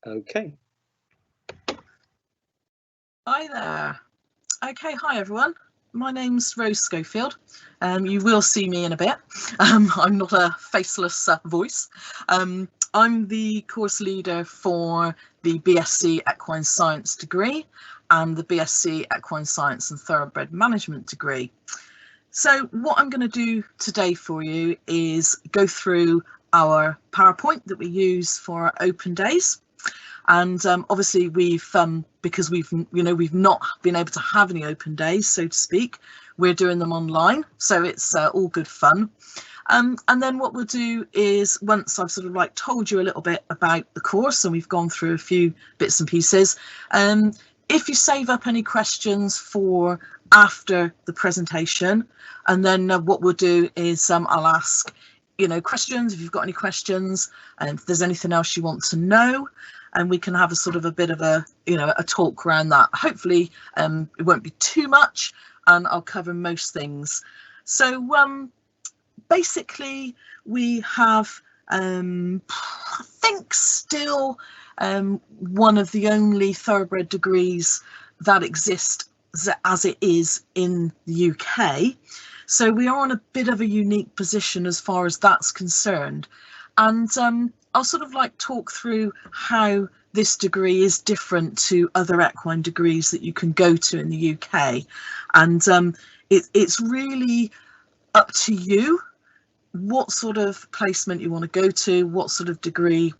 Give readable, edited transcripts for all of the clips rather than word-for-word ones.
Okay. Hi there. Okay, hi everyone. My name's Rose Schofield. You will see me in a bit. I'm not a faceless voice. I'm the course leader for the BSc Equine Science degree and the BSc Equine Science and Thoroughbred Management degree. So what I'm going to do today for you is go through our PowerPoint that we use for our open days. And obviously we've because we've not been able to have any open days, so to speak, we're doing them online, so it's all good fun. And then what we'll do is, once I've sort of like told you a little bit about the course and we've gone through a few bits and pieces, if you save up any questions for after the presentation, and then what we'll do is I'll ask questions if you've got any questions, and if there's anything else you want to know, and we can have a sort of a bit of a a talk around that. Hopefully it won't be too much, and I'll cover most things. So basically we have I think still one of the only thoroughbred degrees that exist as it is in the UK. So we are in a bit of a unique position as far as that's concerned. And I'll sort of like talk through how this degree is different to other equine degrees that you can go to in the UK. And it's really up to you what sort of placement you want to go to, what sort of degree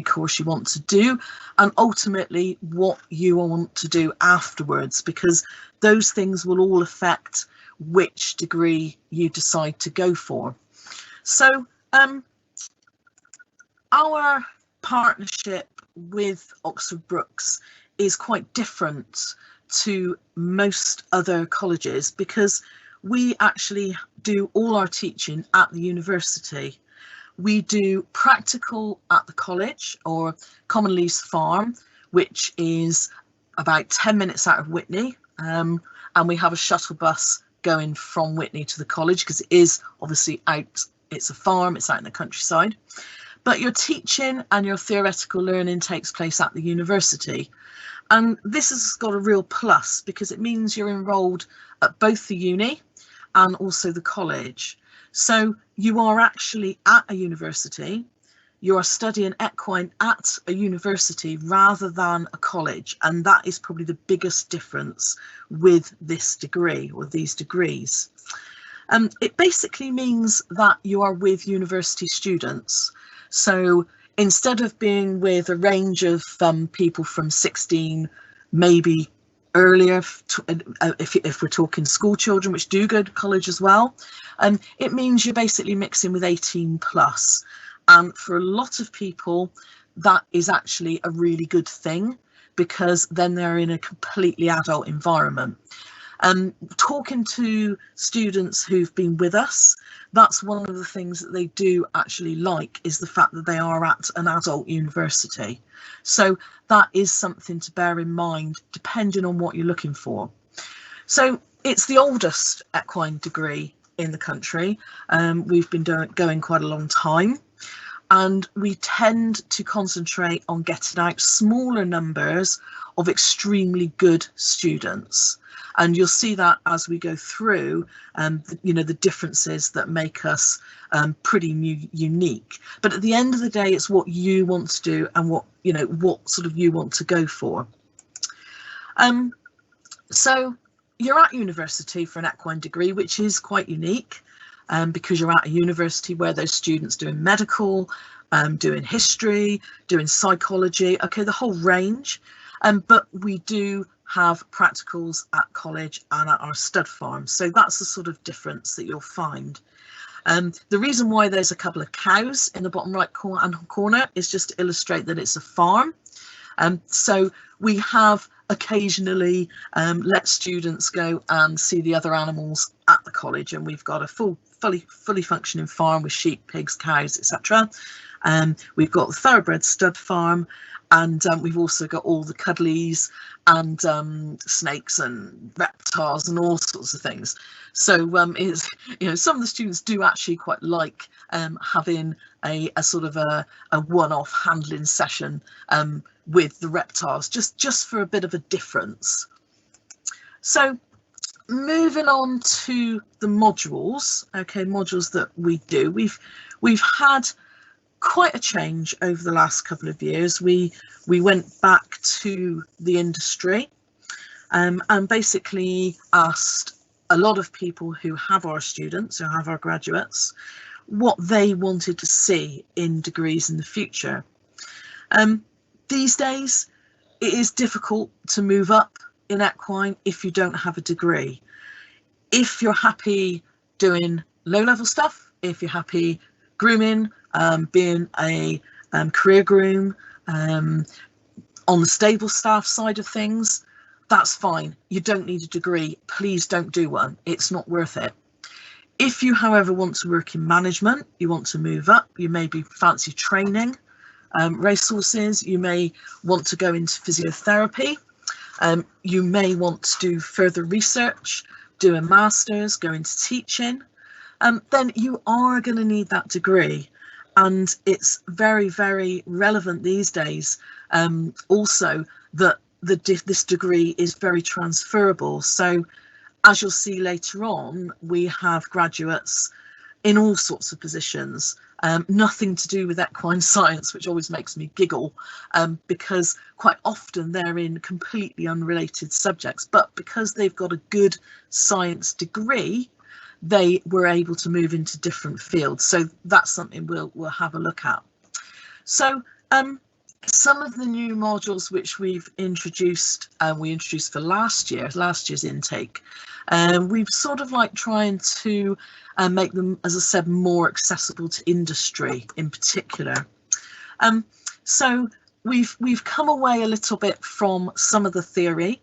course you want to do, and ultimately what you want to do afterwards, because those things will all affect which degree you decide to go for. So our partnership with Oxford Brookes is quite different to most other colleges, because we actually do all our teaching at the university. We do practical at the college, or commonly farm, which is about 10 minutes out of Witney, and we have a shuttle bus going from Witney to the college, because it is obviously out, it's a farm, it's out in the countryside. But your teaching and your theoretical learning takes place at the university. And this has got a real plus, because it means you're enrolled at both the uni and also the college. So you are actually at a university, you are studying equine at a university rather than a college. And that is probably the biggest difference with this degree, or these degrees. It basically means that you are with university students. So instead of being with a range of people from 16, maybe earlier, if we're talking school children, which do go to college as well, it means you're basically mixing with 18 plus. And for a lot of people, that is actually a really good thing, because then they're in a completely adult environment. Talking to students who've been with us, that's one of the things that they do actually like, is the fact that they are at an adult university. So that is something to bear in mind, depending on what you're looking for. So it's the oldest equine degree in the country. We've been going quite a long time, and we tend to concentrate on getting out smaller numbers of extremely good students. And you'll see that as we go through, the differences that make us pretty unique. But at the end of the day, it's what you want to do and what sort of you want to go for. So you're at university for an equine degree, which is quite unique, because you're at a university where there's students doing medical, doing history, doing psychology, okay, the whole range. But we do have practicals at college and at our stud farm. So that's the sort of difference that you'll find. The reason why there's a couple of cows in the bottom right corner is just to illustrate that it's a farm. So we have occasionally let students go and see the other animals at the college, and we've got a fully functioning farm with sheep, pigs, cows, etc. We've got the thoroughbred stud farm, And we've also got all the cuddlies and snakes and reptiles and all sorts of things. So it's, some of the students do actually quite like having a sort of a one-off handling session with the reptiles, just for a bit of a difference. So moving on to the modules, modules that we do. We've had quite a change over the last couple of years. We went back to the industry and basically asked a lot of people who have our students, who have our graduates, what they wanted to see in degrees in the future. These days, it is difficult to move up in equine if you don't have a degree. If you're happy doing low-level stuff, if you're happy grooming, being a career groom, on the stable staff side of things, that's fine. You don't need a degree. Please don't do one. It's not worth it. If you, however, want to work in management, you want to move up, you maybe fancy training racehorses, you may want to go into physiotherapy, you may want to do further research, do a master's, go into teaching, then you are going to need that degree. And it's very, very relevant these days also that this degree is very transferable. So as you'll see later on, we have graduates in all sorts of positions, nothing to do with equine science, which always makes me giggle, because quite often they're in completely unrelated subjects, but because they've got a good science degree, they were able to move into different fields. So that's something we'll have a look at. So some of the new modules which we've introduced, we introduced for last year's intake, we've sort of like trying to make them, as I said, more accessible to industry in particular. So we've come away a little bit from some of the theory,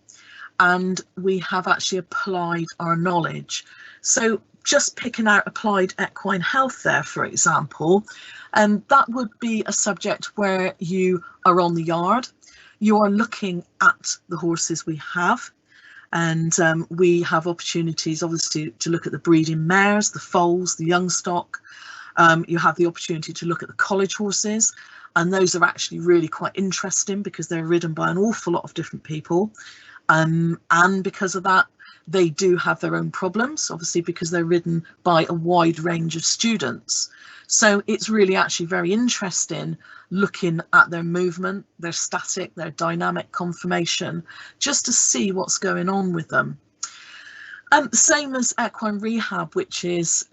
and we have actually applied our knowledge. So just picking out applied equine health there, for example, that would be a subject where you are on the yard, you are looking at the horses we have, and we have opportunities obviously to look at the breeding mares, the foals, the young stock. You have the opportunity to look at the college horses, and those are actually really quite interesting because they're ridden by an awful lot of different people. And because of that, they do have their own problems, obviously, because they're ridden by a wide range of students. So it's really actually very interesting looking at their movement, their static, their dynamic conformation, just to see what's going on with them. Same as equine rehab, which is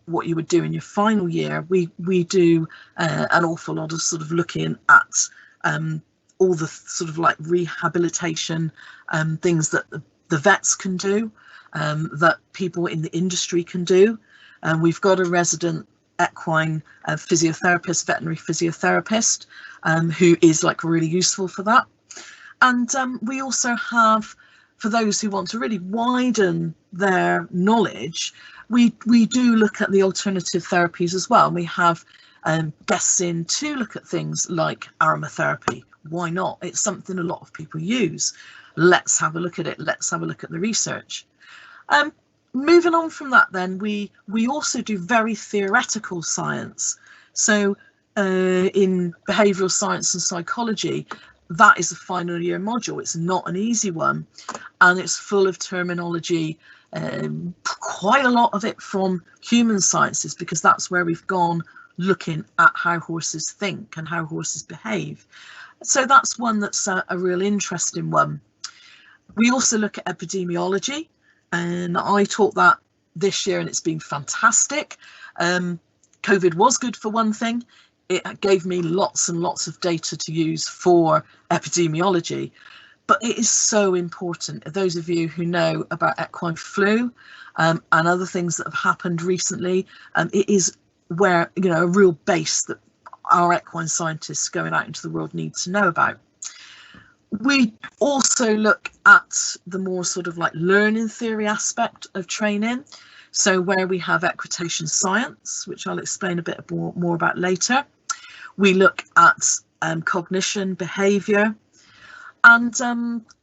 what you would do in your final year. We do an awful lot of sort of looking at all the sort of like rehabilitation things that the vets can do, that people in the industry can do. We've got a resident equine physiotherapist, veterinary physiotherapist, who is like really useful for that. And we also have, for those who want to really widen their knowledge, we do look at the alternative therapies as well. We have guests in to look at things like aromatherapy. Why not? It's something a lot of people use. Let's have a look at it. Let's have a look at the research. Moving on from that, then, we also do very theoretical science. So in behavioural science and psychology, that is a final year module. It's not an easy one, and it's full of terminology, quite a lot of it from human sciences, because that's where we've gone looking at how horses think and how horses behave. So that's one that's a real interesting one. We also look at epidemiology, and I taught that this year, and it's been fantastic. COVID was good for one thing. It gave me lots and lots of data to use for epidemiology, but it is so important. Those of you who know about equine flu and other things that have happened recently, it is where, you know, a real base that our equine scientists going out into the world need to know about. We also look at the more sort of like learning theory aspect of training. So where we have equitation science, which I'll explain a bit more about later. We look at cognition, behaviour. And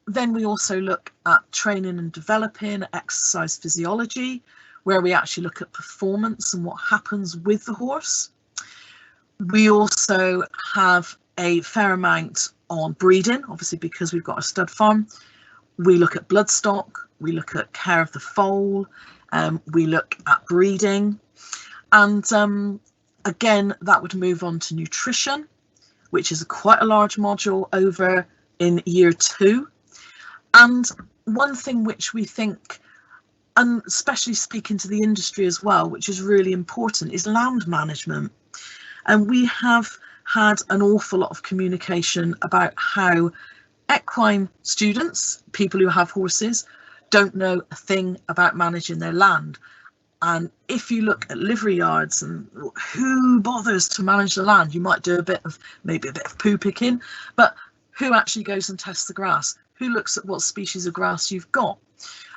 then we also look at training and developing, exercise physiology, where we actually look at performance and what happens with the horse. We also have a fair amount on breeding, obviously because we've got a stud farm. We look at bloodstock, we look at care of the foal, we look at breeding. And again, that would move on to nutrition, which is quite a large module over in year 2. And one thing which we think, and especially speaking to the industry as well, which is really important, is land management. And we have had an awful lot of communication about how equine students, people who have horses, don't know a thing about managing their land. And if you look at livery yards and who bothers to manage the land, you might do maybe a bit of poo picking, but who actually goes and tests the grass? Who looks at what species of grass you've got?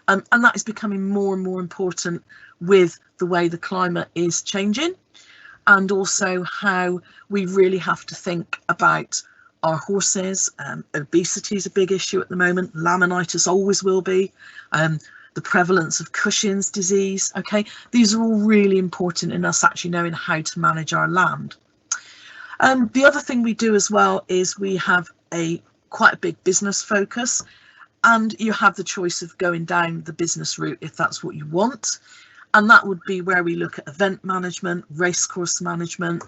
And that is becoming more and more important with the way the climate is changing, and also how we really have to think about our horses. Obesity is a big issue at the moment. Laminitis always will be. The prevalence of Cushing's disease. Okay, these are all really important in us actually knowing how to manage our land. The other thing we do as well is we have quite a big business focus, and you have the choice of going down the business route if that's what you want. And that would be where we look at event management, racecourse management,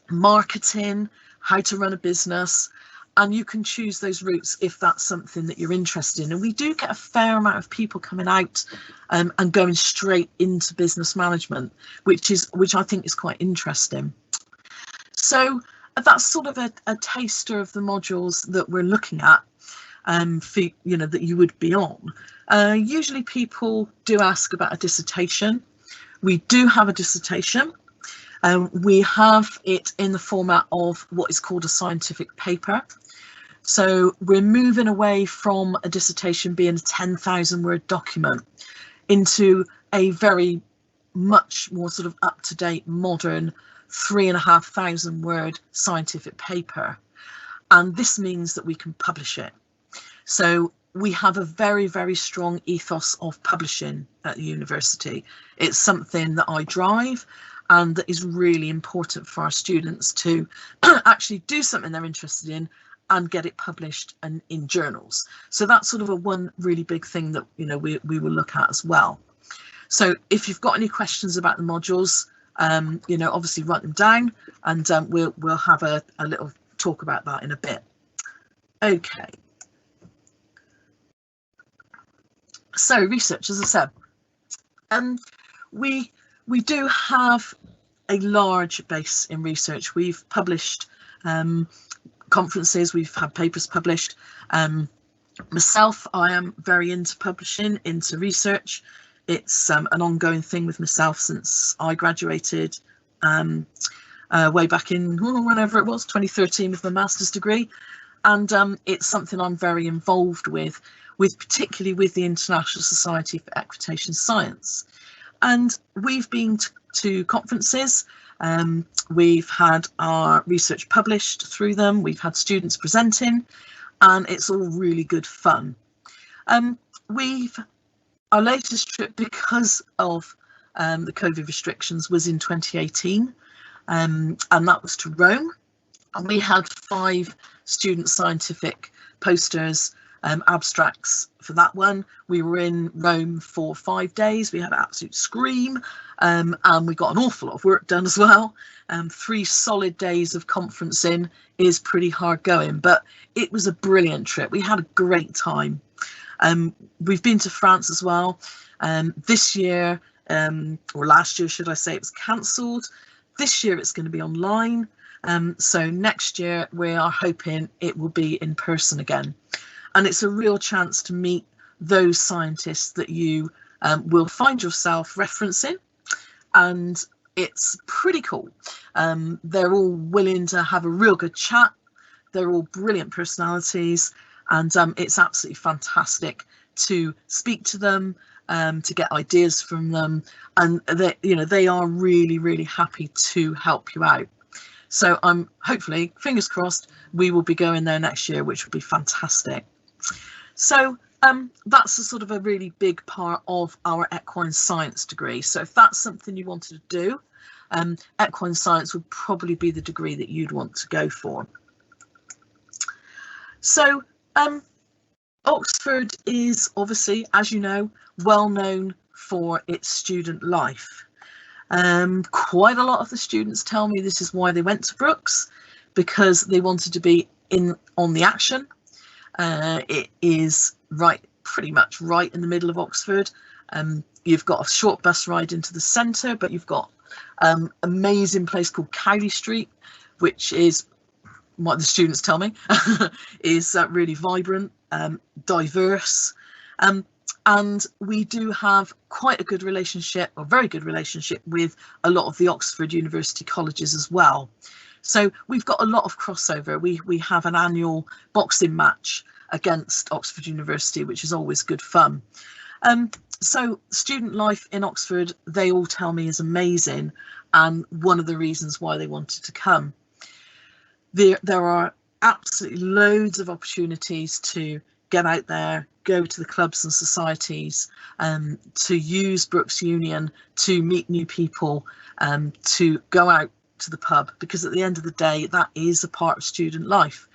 marketing, how to run a business, and you can choose those routes if that's something that you're interested in. And we do get a fair amount of people coming out and going straight into business management, which I think is quite interesting. So that's sort of a taster of the modules that we're looking at, that you would be on. Usually people do ask about a dissertation. We do have a dissertation. We have it in the format of what is called a scientific paper. So we're moving away from a dissertation being a 10,000 word document into a very much more sort of up-to-date, modern 3,500 word scientific paper. And this means that we can publish it. So we have a very, very strong ethos of publishing at the university. It's something that I drive, and that is really important for our students to actually do something they're interested in and get it published and in journals. So that's sort of one really big thing that we will look at as well. So if you've got any questions about the modules, obviously write them down, and we'll have a little talk about that in a bit. Okay. So research, as I said, we do have a large base in research. We've published conferences, we've had papers published. Myself, I am very into publishing, into research. It's an ongoing thing with myself since I graduated way back in whenever it was, 2013, with my master's degree. And it's something I'm very involved with particularly with the International Society for Equitation Science. And we've been to conferences, we've had our research published through them, we've had students presenting, and it's all really good fun. Our latest trip, because of the COVID restrictions, was in 2018, and that was to Rome. And we had 5 student scientific posters, abstracts for that one. We were in Rome for 5 days. We had an absolute scream, and we got an awful lot of work done as well. 3 solid days of conferencing is pretty hard going, but it was a brilliant trip. We had a great time. We've been to France as well. This year, or last year, should I say, it was cancelled. This year it's going to be online. So next year we are hoping it will be in person again. And it's a real chance to meet those scientists that you will find yourself referencing. And it's pretty cool. They're all willing to have a real good chat. They're all brilliant personalities. And it's absolutely fantastic to speak to them, to get ideas from them. And they are really, really happy to help you out. So I'm hopefully, fingers crossed, we will be going there next year, which would be fantastic. So that's a sort of a really big part of our equine science degree. So if that's something you wanted to do, equine science would probably be the degree that you'd want to go for. So Oxford is obviously, as you know, well known for its student life. Quite a lot of the students tell me this is why they went to Brookes, because they wanted to be on the action. It is pretty much right in the middle of Oxford. You've got a short bus ride into the centre, but you've got amazing place called Cowley Street, which is what the students tell me is really vibrant, diverse, and we do have quite a good relationship, or very good relationship, with a lot of the Oxford University colleges as well. So we've got a lot of crossover. We have an annual boxing match against Oxford University, which is always good fun. So student life in Oxford, they all tell me, is amazing, and one of the reasons why they wanted to come. There are absolutely loads of opportunities to get out there, go to the clubs and societies, to use Brookes Union to meet new people, to go out to the pub, because at the end of the day, that is a part of student life.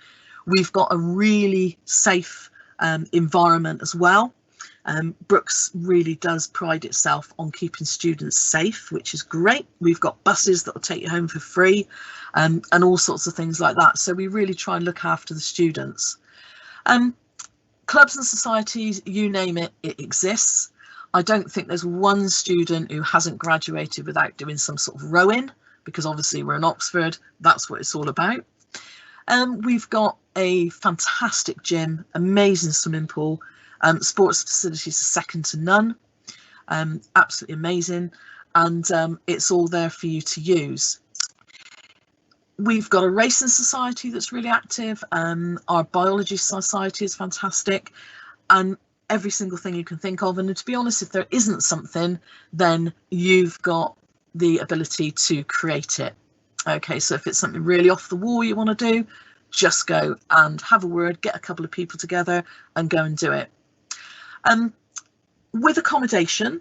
We've got a really safe environment as well. Brookes really does pride itself on keeping students safe, which is great. We've got buses that will take you home for free, and all sorts of things like that. So we really try and look after the students. Clubs and societies, you name it, it exists. I don't think there's one student who hasn't graduated without doing some sort of rowing, because obviously we're in Oxford, that's what it's all about. We've got a fantastic gym, amazing swimming pool, sports facilities are second to none, absolutely amazing, and it's all there for you to use. We've got a racing society that's really active, our biology society is fantastic, and every single thing you can think of. And to be honest, if there isn't something, then you've got the ability to create it. Okay, so if it's something really off the wall you want to do, just go and have a word, get a couple of people together and go and do it. With accommodation,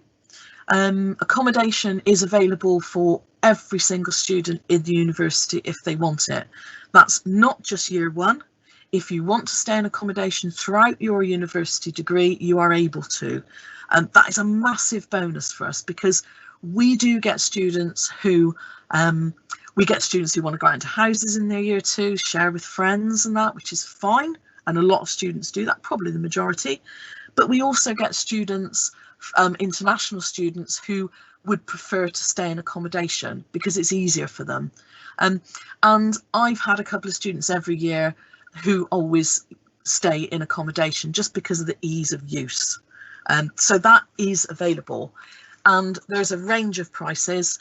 accommodation is available for every single student in the university if they want it. That's not just year one. If you want to stay in accommodation throughout your university degree, you are able to. And that is a massive bonus for us, because we do get students who want to go out into houses in their year two, share with friends and that, which is fine. And a lot of students do that, probably the majority. But we also get students, international students, who would prefer to stay in accommodation because it's easier for them. And I've had a couple of students every year who always stay in accommodation just because of the ease of use. So that is available. And there's a range of prices.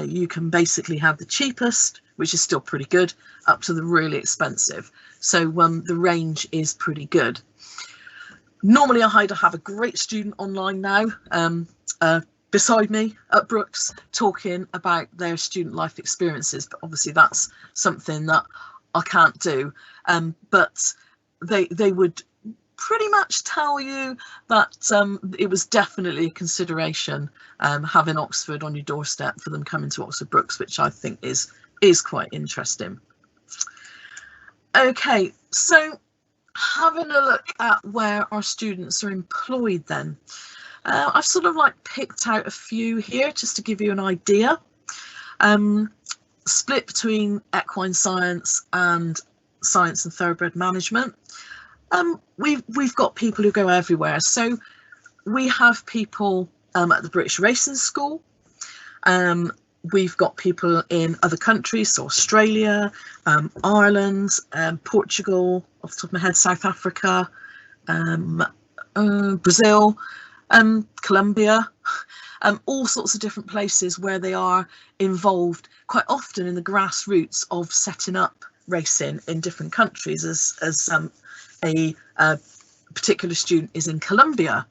You can basically have the cheapest, which is still pretty good, up to the really expensive. So the range is pretty good. Normally I have a great student online now beside me at Brookes talking about their student life experiences, but obviously that's something that I can't do. But they would pretty much tell you that it was definitely a consideration having Oxford on your doorstep for them coming to Oxford Brookes, which I think is quite interesting. Okay, so having a look at where our students are employed then. I've sort of picked out a few here just to give you an idea. Split between equine science and science and thoroughbred management. We've got people who go everywhere. So we have people at the British Racing School. We've got people in other countries, so Australia, Ireland, Portugal, off the top of my head, South Africa, Brazil, Colombia, all sorts of different places where they are involved quite often in the grassroots of setting up racing in different countries, as a particular student is in Colombia.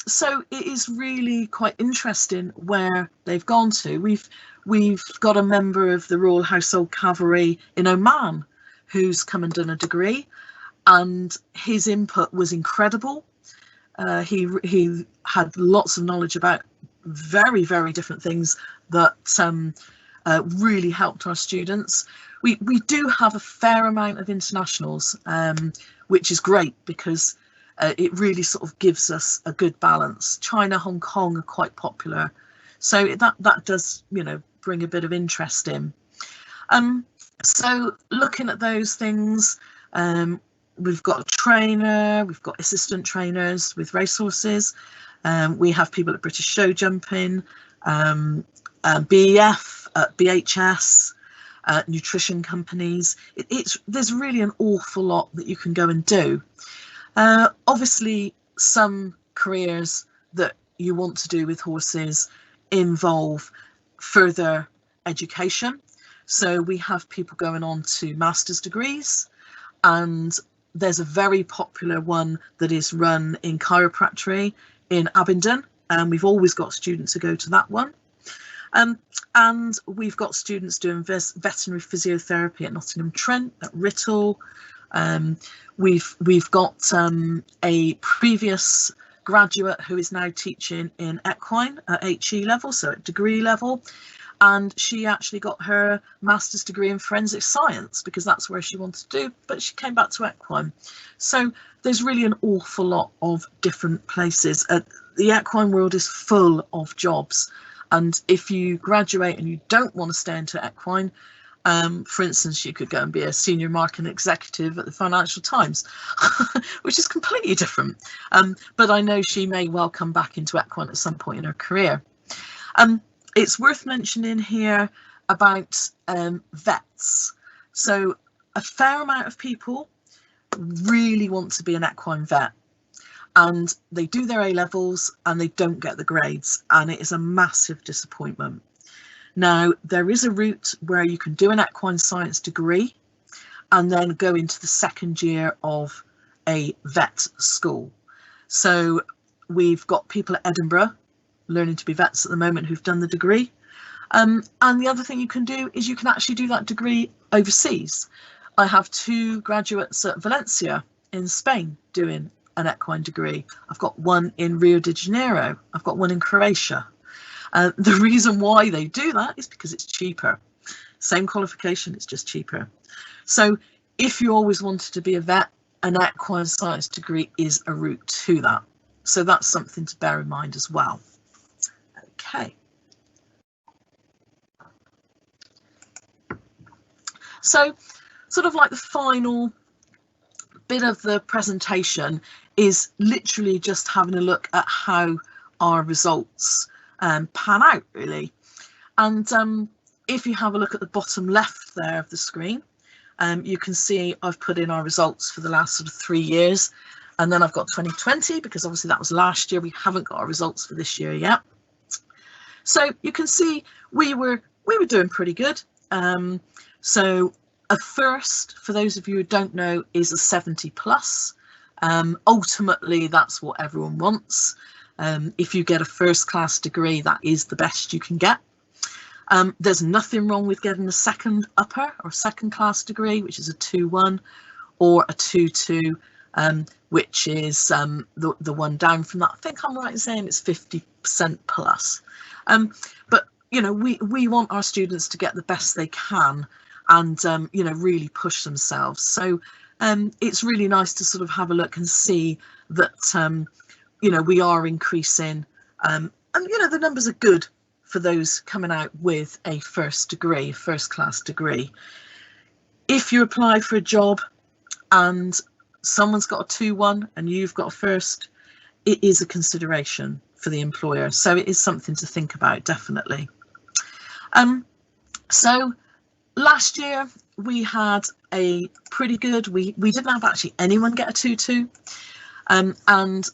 So it is really quite interesting where they've gone to. We've got a member of the Royal Household Cavalry in Oman who's come and done a degree, and his input was incredible. He had lots of knowledge about very, very different things that really helped our students. We do have a fair amount of internationals, which is great because it really sort of gives us a good balance. China, Hong Kong are quite popular, so that does, you know, bring a bit of interest in. So looking at those things, we've got a trainer, we've got assistant trainers with racehorses, we have people at British Show Jumping, BEF, BHS, nutrition companies. There's really an awful lot that you can go and do. Obviously, some careers that you want to do with horses involve further education. So we have people going on to master's degrees, and there's a very popular one that is run in chiropractic in Abingdon, and we've always got students who go to that one. And we've got students doing veterinary physiotherapy at Nottingham Trent, at Writtle. We've got a previous graduate who is now teaching in equine at HE level, so at degree level, and she actually got her master's degree in forensic science because that's where she wanted to do, but she came back to equine. So there's really an awful lot of different places. The equine world is full of jobs, and if you graduate and you don't want to stay into equine, for instance, you could go and be a senior marketing executive at the Financial Times, which is completely different. But I know she may well come back into equine at some point in her career. It's worth mentioning here about vets. So a fair amount of people really want to be an equine vet, and they do their A-levels and they don't get the grades, and it is a massive disappointment. Now, there is a route where you can do an equine science degree and then go into the second year of a vet school. So we've got people at Edinburgh learning to be vets at the moment who've done the degree. And the other thing you can do is you can actually do that degree overseas. I have 2 graduates at Valencia in Spain doing an equine degree. I've got one in Rio de Janeiro. I've got one in Croatia. The reason why they do that is because it's cheaper. Same qualification, it's just cheaper. So if you always wanted to be a vet, an equine science degree is a route to that. So that's something to bear in mind as well. Okay. So sort of like the final bit of the presentation is literally just having a look at how our results pan out, really. And if you have a look at the bottom left there of the screen, you can see I've put in our results for the last sort of 3 years, and then I've got 2020 because obviously that was last year. We haven't got our results for this year yet. So you can see we were doing pretty good. So a first, for those of you who don't know, is a 70 plus. Ultimately, that's what everyone wants. If you get a first class degree, that is the best you can get. There's nothing wrong with getting a second upper or second class degree, which is a 2-1 or a 2-2, which is the one down from that. I think I'm right in saying it's 50% plus. But you know, we want our students to get the best they can and you know, really push themselves. So it's really nice to sort of have a look and see that you know, we are increasing, and you know, the numbers are good for those coming out with a first class degree. If you apply for a job and someone's got a 2-1 and you've got a first, it is a consideration for the employer. So it is something to think about, definitely. So last year we had a pretty good, we didn't have actually anyone get a 2-2, and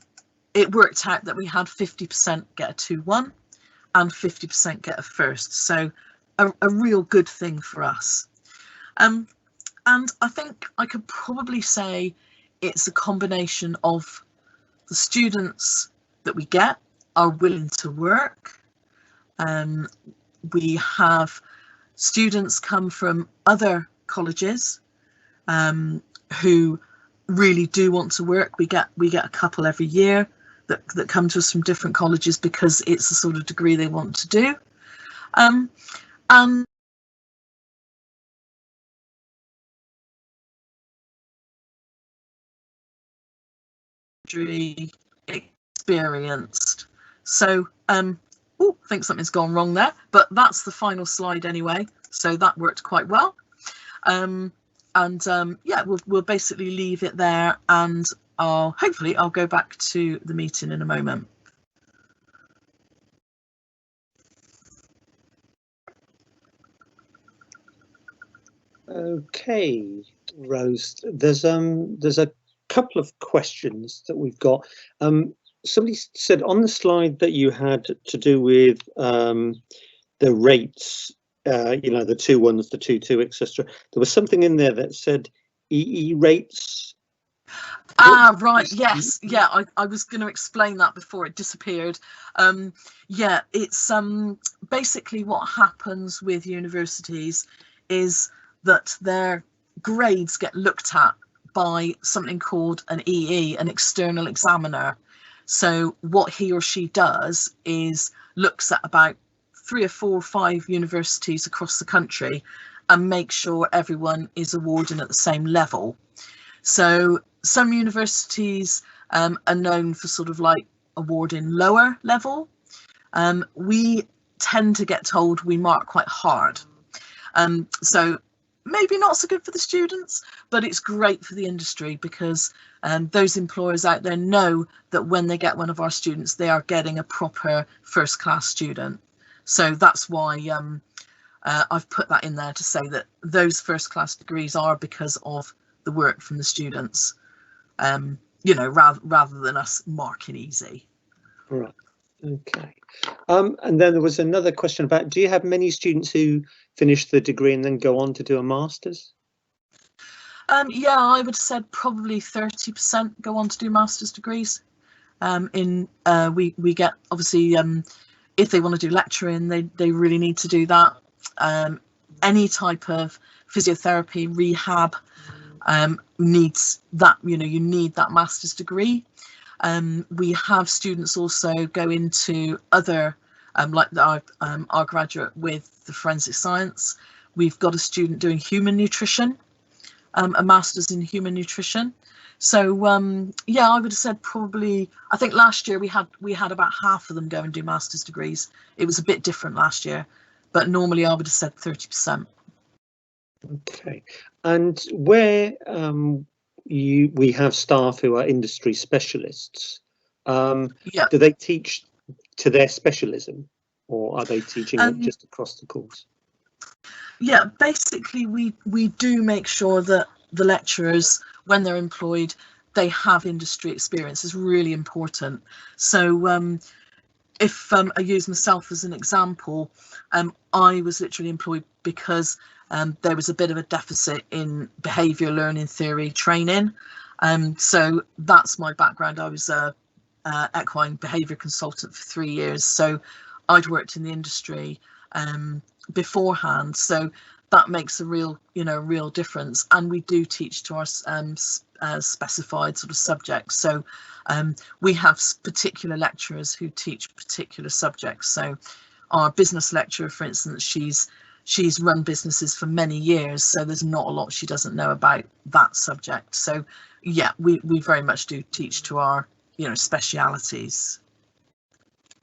it worked out that we had 50% get a 2-1 and 50% get a first. So a real good thing for us. And I think I could probably say it's a combination of the students that we get are willing to work. We have students come from other colleges who really do want to work. We get a couple every year that come to us from different colleges because it's the sort of degree they want to do. And experienced. So I think something's gone wrong there, but that's the final slide anyway, so that worked quite well. Yeah, we'll basically leave it there, and hopefully I'll go back to the meeting in a moment. Okay, Rose, there's a couple of questions that we've got. Somebody said on the slide that you had to do with the rates, you know, the 2-1s, the 2-2, etc. There was something in there that said EE rates. Right, yes, yeah, I was going to explain that before it disappeared. Yeah, it's basically what happens with universities is that their grades get looked at by something called an EE, an external examiner. So what he or she does is looks at about 3 or 4 or 5 universities across the country and make sure everyone is awarding at the same level. So some universities are known for sort of like awarding lower level. We tend to get told we mark quite hard. So maybe not so good for the students, but it's great for the industry because those employers out there know that when they get one of our students, they are getting a proper first class student. So that's why I've put that in there to say that those first class degrees are because of the work from the students, you know, rather than us marking easy. Right. Okay. And then there was another question about, do you have many students who finish the degree and then go on to do a master's? Yeah, I would have said probably 30% go on to do master's degrees. We get, obviously, if they want to do lecturing, they really need to do that. Any type of physiotherapy, rehab, needs that, you know, you need that master's degree. We have students also go into other, like our graduate with the forensic science. We've got a student doing human nutrition, a master's in human nutrition. So yeah, I would have said probably, I think last year we had about half of them go and do master's degrees. It was a bit different last year, but normally I would have said 30%. Okay. And where we have staff who are industry specialists, Yeah. do they teach to their specialism, or are they teaching just across the course? Yeah, basically we do make sure that the lecturers, when they're employed, they have industry experience. Is really important. So if I use myself as an example, I was literally employed because there was a bit of a deficit in behaviour learning theory training. So that's my background. I was a equine behaviour consultant for 3 years. So I'd worked in the industry beforehand. So that makes a real difference. And we do teach to our specified sort of subjects. So we have particular lecturers who teach particular subjects. So our business lecturer, for instance, she's run businesses for many years, so there's not a lot she doesn't know about that subject. So yeah, we very much do teach to our, you know, specialities.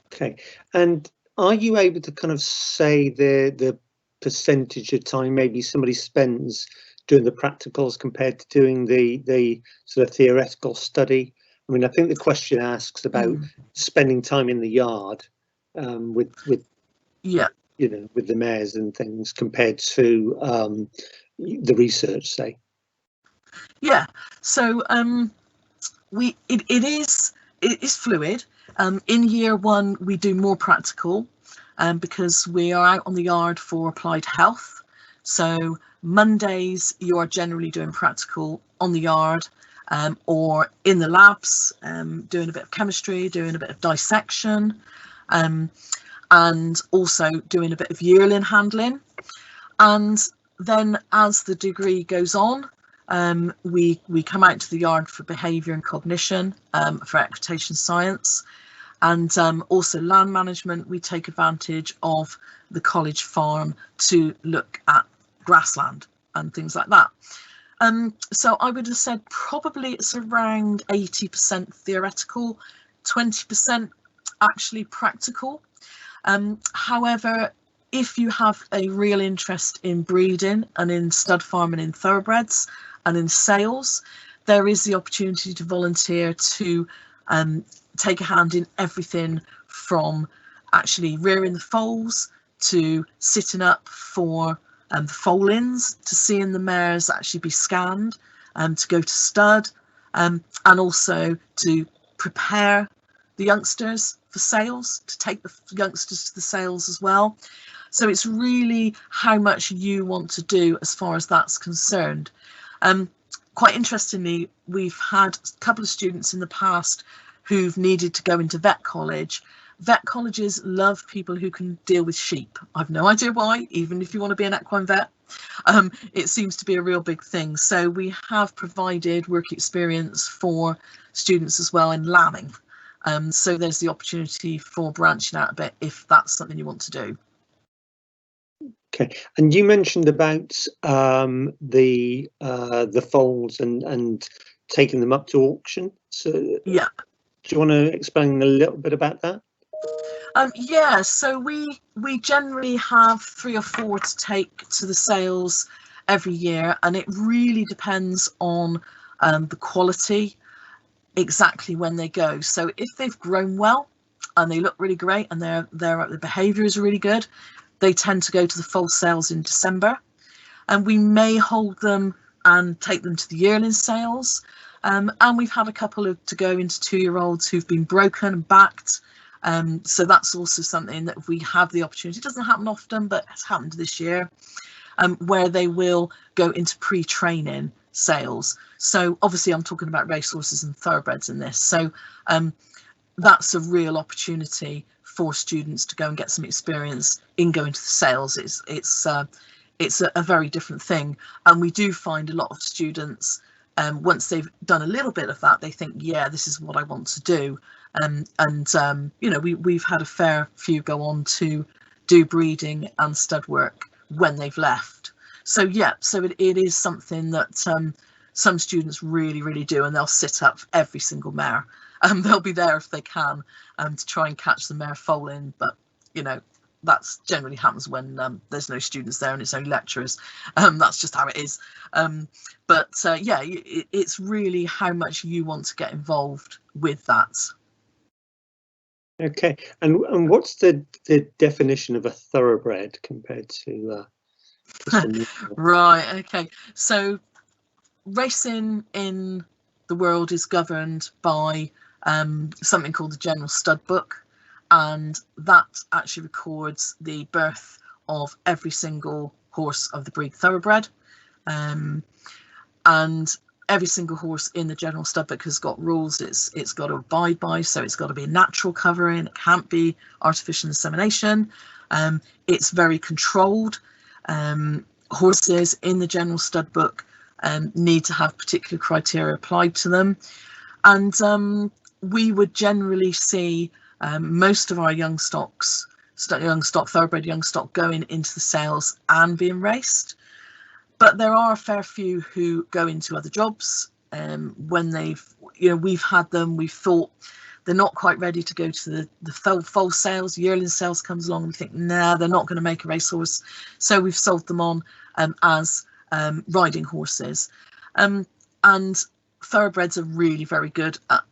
Okay. And are you able to kind of say the percentage of time maybe somebody spends doing the practicals compared to doing the sort of theoretical study? I mean, I think the question asks about spending time in the yard with yeah, you know, with the mares and things compared to the research, say. Yeah, so it is fluid. In year 1 we do more practical because we are out on the yard for applied health. So Mondays you are generally doing practical on the yard, or in the labs, doing a bit of chemistry, doing a bit of dissection, and also doing a bit of yearling handling. And then as the degree goes on, we come out to the yard for behaviour and cognition, for equitation science, and also land management. We take advantage of the college farm to look at grassland and things like that. So I would have said probably it's around 80% theoretical, 20% actually practical. However, if you have a real interest in breeding and in stud farming, in thoroughbreds and in sales, there is the opportunity to volunteer to take a hand in everything from actually rearing the foals to sitting up for the foal-ins, to seeing the mares actually be scanned, to go to stud, and also to prepare the youngsters for sales, to take the youngsters to the sales as well. So it's really how much you want to do as far as that's concerned. Quite interestingly, we've had a couple of students in the past who've needed to go into vet college. Vet colleges love people who can deal with sheep. I've no idea why, even if you want to be an equine vet. It seems to be a real big thing. So we have provided work experience for students as well in lambing. So there's the opportunity for branching out a bit if that's something you want to do. Okay, and you mentioned about the foals and taking them up to auction. So yeah, do you want to explain a little bit about that? Yeah, so we generally have 3 or 4 to take to the sales every year, and it really depends on the quality, exactly when they go. So if they've grown well and they look really great and their behaviour is really good, they tend to go to the foal sales in December, and we may hold them and take them to the yearling sales. And we've had a couple to go into 2-year-olds who've been broken and backed. So that's also something that we have the opportunity. It doesn't happen often, but it's happened this year, where they will go into pre-training sales. So obviously I'm talking about racehorses and thoroughbreds in this. So that's a real opportunity for students to go and get some experience in going to the sales. It's a very different thing, and we do find a lot of students, once they've done a little bit of that, they think, yeah, this is what I want to do. You know, we've had a fair few go on to do breeding and stud work when they've left. So yeah, so it is something that some students really do, and they'll sit up for every single mare. They'll be there if they can to try and catch the mare foaling, but you know, that's generally happens when there's no students there and it's only lecturers. That's just how it is. Yeah, it's really how much you want to get involved with that. Okay, and what's the definition of a thoroughbred compared to Right, okay, so racing in the world is governed by something called the General Stud Book, and that actually records the birth of every single horse of the breed thoroughbred, and every single horse in the General Stud Book has got rules it's got to abide by. So it's got to be natural covering, it can't be artificial insemination, it's very controlled. Horses in the General Stud Book need to have particular criteria applied to them, and we would generally see most of our young stock thoroughbred young stock going into the sales and being raced. But there are a fair few who go into other jobs when they've, you know, we've had them, we've thought they're not quite ready to go to the foal sales, yearling sales comes along and we think, nah, they're not going to make a racehorse. So we've sold them on as riding horses. And thoroughbreds are really very good at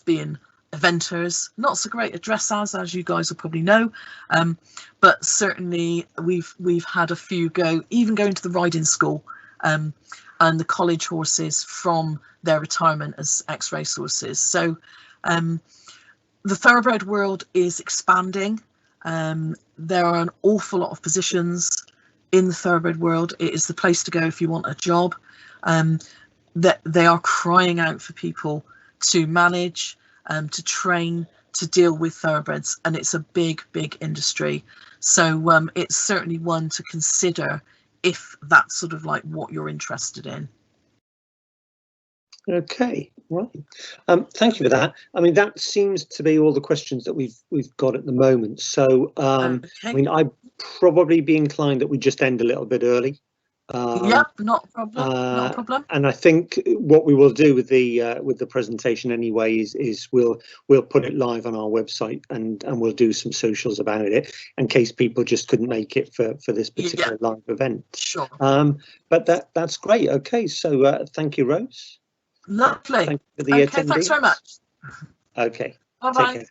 being eventers, not so great at dressage, as you guys will probably know, but certainly we've had a few go into the riding school, and the college horses from their retirement as ex-race horses. So the thoroughbred world is expanding. There are an awful lot of positions in the thoroughbred world. It is the place to go if you want a job. that they are crying out for people to manage, to train, to deal with thoroughbreds, and it's a big industry. So it's certainly one to consider if that's sort of like what you're interested in. Okay, right. Thank you for that. I mean, that seems to be all the questions that we've got at the moment. So, Okay. I mean, I'd probably be inclined that we just end a little bit early. Yeah, not a problem. Not a problem. And I think what we will do with the presentation anyway is we'll put it live on our website, and we'll do some socials about it in case people just couldn't make it for this particular live event. Sure. But that's great. Okay, so thank you, Rose. Lovely. Thank you for the okay, thanks very much. Okay. Bye-bye. Take care.